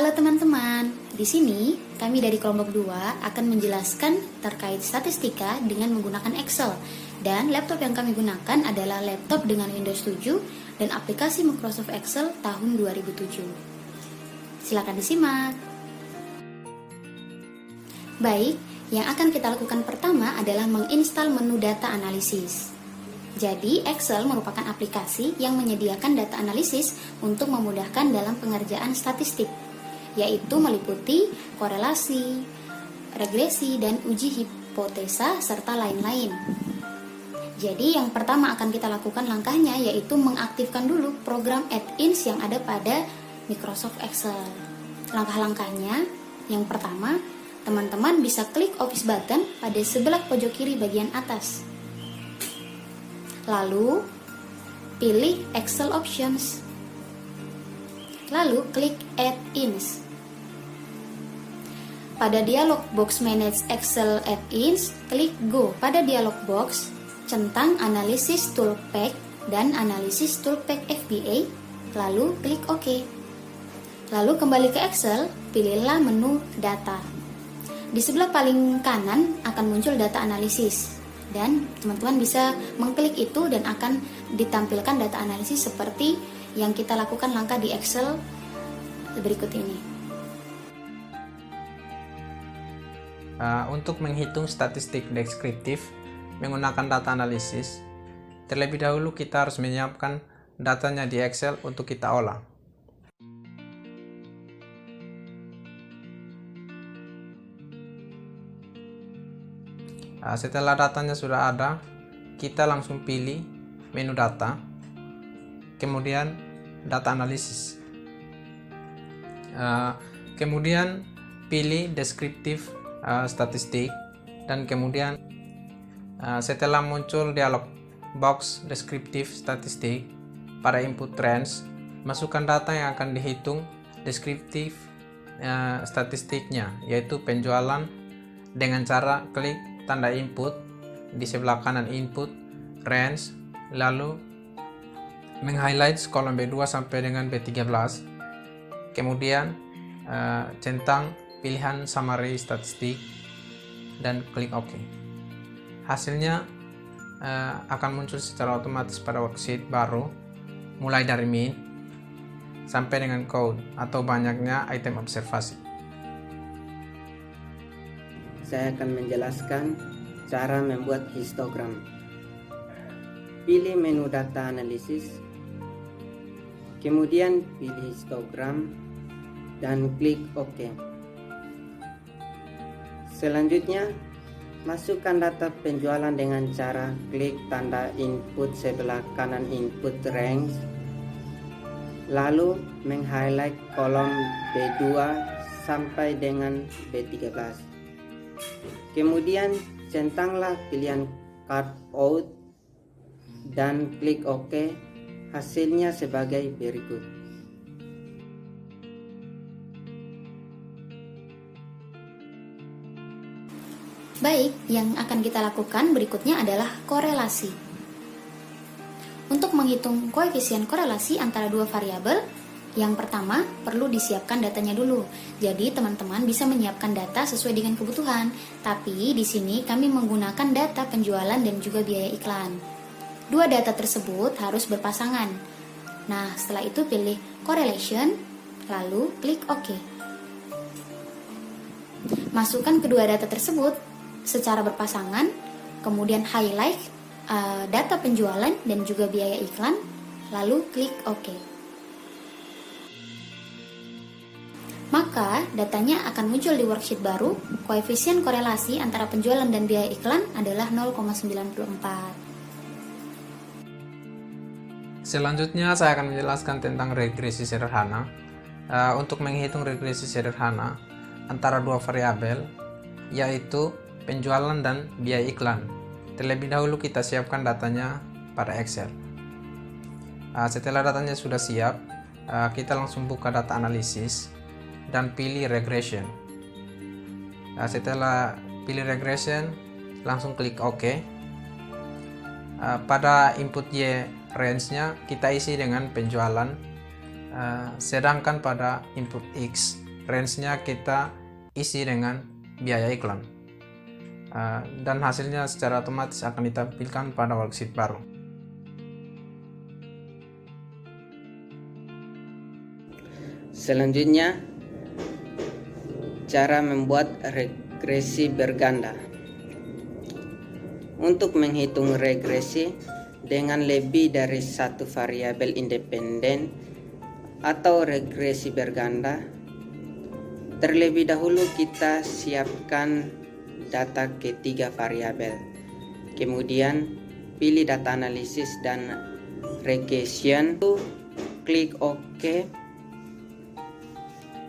Halo teman-teman, di sini kami dari kelompok 2 akan menjelaskan terkait statistika dengan menggunakan Excel. Dan laptop yang kami gunakan adalah laptop dengan Windows 7 dan aplikasi Microsoft Excel tahun 2007. Silakan disimak. Baik, yang akan kita lakukan pertama adalah menginstal menu data analisis. Jadi, Excel merupakan aplikasi yang menyediakan data analisis untuk memudahkan dalam pengerjaan statistik, yaitu meliputi korelasi, regresi, dan uji hipotesa, serta lain-lain. Jadi, yang pertama akan kita lakukan langkahnya yaitu mengaktifkan dulu program add-ins yang ada pada Microsoft Excel. Langkah-langkahnya, yang pertama, teman-teman bisa klik Office button pada sebelah pojok kiri bagian atas. Lalu, pilih Excel Options. Lalu, klik Add-ins. Pada dialog box Manage Excel Add-ins, klik Go. Pada dialog box, centang Analysis Toolpack dan Analysis Toolpack FBA, lalu klik OK. Lalu kembali ke Excel, pilihlah menu Data. Di sebelah paling kanan akan muncul data analisis. Dan teman-teman bisa mengklik itu dan akan ditampilkan data analisis seperti yang kita lakukan langkah di Excel berikut ini. Untuk menghitung statistik deskriptif menggunakan data analisis, terlebih dahulu kita harus menyiapkan datanya di Excel untuk kita olah. Setelah datanya sudah ada, kita langsung pilih menu data, kemudian data analisis, kemudian pilih deskriptif statistik, dan kemudian setelah muncul dialog box deskriptif statistik, pada input range masukkan data yang akan dihitung deskriptif statistiknya, yaitu penjualan, dengan cara klik tanda input di sebelah kanan input range, lalu meng-highlight kolom B2 sampai dengan B13, kemudian centang pilihan summary statistik dan klik OK. Hasilnya akan muncul secara otomatis pada worksheet baru, mulai dari min sampai dengan code atau banyaknya item observasi. Saya akan menjelaskan cara membuat histogram. Pilih menu data analisis, kemudian pilih histogram dan klik OK. Selanjutnya, masukkan data penjualan dengan cara klik tanda input sebelah kanan input range, lalu meng-highlight kolom B2 sampai dengan B13. Kemudian centanglah pilihan Cut Out dan klik OK. Hasilnya sebagai berikut. Baik, yang akan kita lakukan berikutnya adalah korelasi. Untuk menghitung koefisien korelasi antara dua variabel, yang pertama, perlu disiapkan datanya dulu. Jadi, teman-teman bisa menyiapkan data sesuai dengan kebutuhan. Tapi, di sini kami menggunakan data penjualan dan juga biaya iklan. Dua data tersebut harus berpasangan. Nah, setelah itu pilih Correlation, lalu klik OK. Masukkan kedua data tersebut secara berpasangan, kemudian highlight data penjualan dan juga biaya iklan, lalu klik OK. Maka datanya akan muncul di worksheet baru. Koefisien korelasi antara penjualan dan biaya iklan adalah 0,94. Selanjutnya saya akan menjelaskan tentang regresi sederhana. Untuk menghitung regresi sederhana antara dua variabel, yaitu penjualan dan biaya iklan, terlebih dahulu kita siapkan datanya pada Excel. Setelah datanya sudah siap, kita langsung buka data analisis dan pilih regression. Setelah pilih regression, langsung klik OK. Pada input Y range-nya kita isi dengan penjualan, sedangkan pada input X range-nya kita isi dengan biaya iklan. Dan hasilnya secara otomatis akan ditampilkan pada worksheet baru. Selanjutnya, cara membuat regresi berganda. Untuk menghitung regresi dengan lebih dari satu variabel independen atau regresi berganda, terlebih dahulu kita siapkan data ketiga variabel. Kemudian pilih data analisis dan regression, klik OK.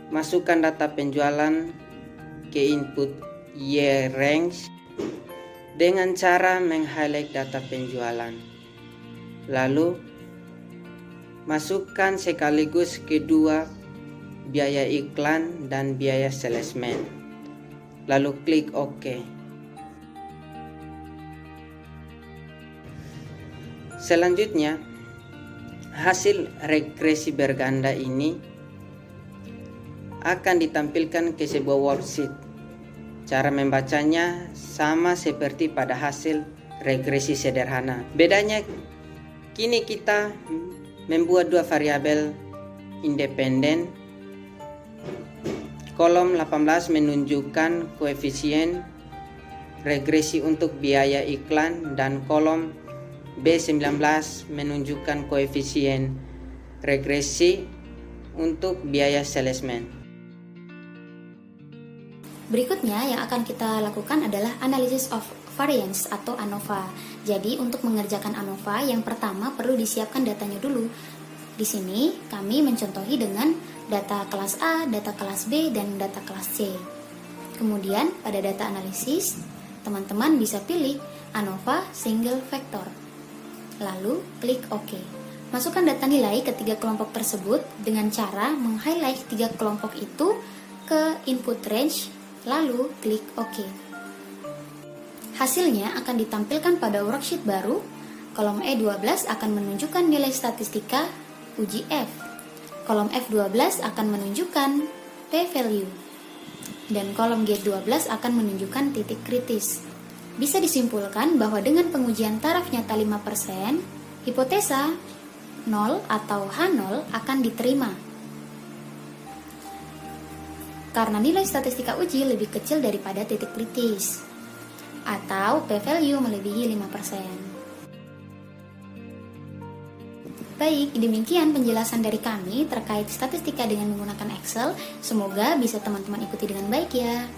Masukkan data penjualan ke input year range dengan cara meng-highlight data penjualan. Lalu masukkan sekaligus kedua biaya iklan dan biaya salesman. Lalu klik OK. Selanjutnya, hasil regresi berganda ini akan ditampilkan ke sebuah worksheet. Cara membacanya sama seperti pada hasil regresi sederhana. Bedanya, kini kita membuat dua variabel independen. Kolom 18 menunjukkan koefisien regresi untuk biaya iklan dan kolom B19 menunjukkan koefisien regresi untuk biaya salesman. Berikutnya yang akan kita lakukan adalah analysis of variance atau ANOVA. Jadi untuk mengerjakan ANOVA yang pertama perlu disiapkan datanya dulu. Di sini kami mencontohi dengan data kelas A, data kelas B, dan data kelas C. Kemudian pada data analisis, teman-teman bisa pilih ANOVA single vector. Lalu klik OK. Masukkan data nilai ke tiga kelompok tersebut dengan cara meng-highlight tiga kelompok itu ke input range, lalu klik OK. Hasilnya akan ditampilkan pada worksheet baru. Kolom E12 akan menunjukkan nilai statistika uji F. Kolom F12 akan menunjukkan p-value. Dan kolom G12 akan menunjukkan titik kritis. Bisa disimpulkan bahwa dengan pengujian taraf nyata 5%, hipotesa 0 atau H0 akan diterima. Karena nilai statistika uji lebih kecil daripada titik kritis. Atau p-value melebihi 5%. Baik, demikian penjelasan dari kami terkait statistika dengan menggunakan Excel. Semoga bisa teman-teman ikuti dengan baik ya.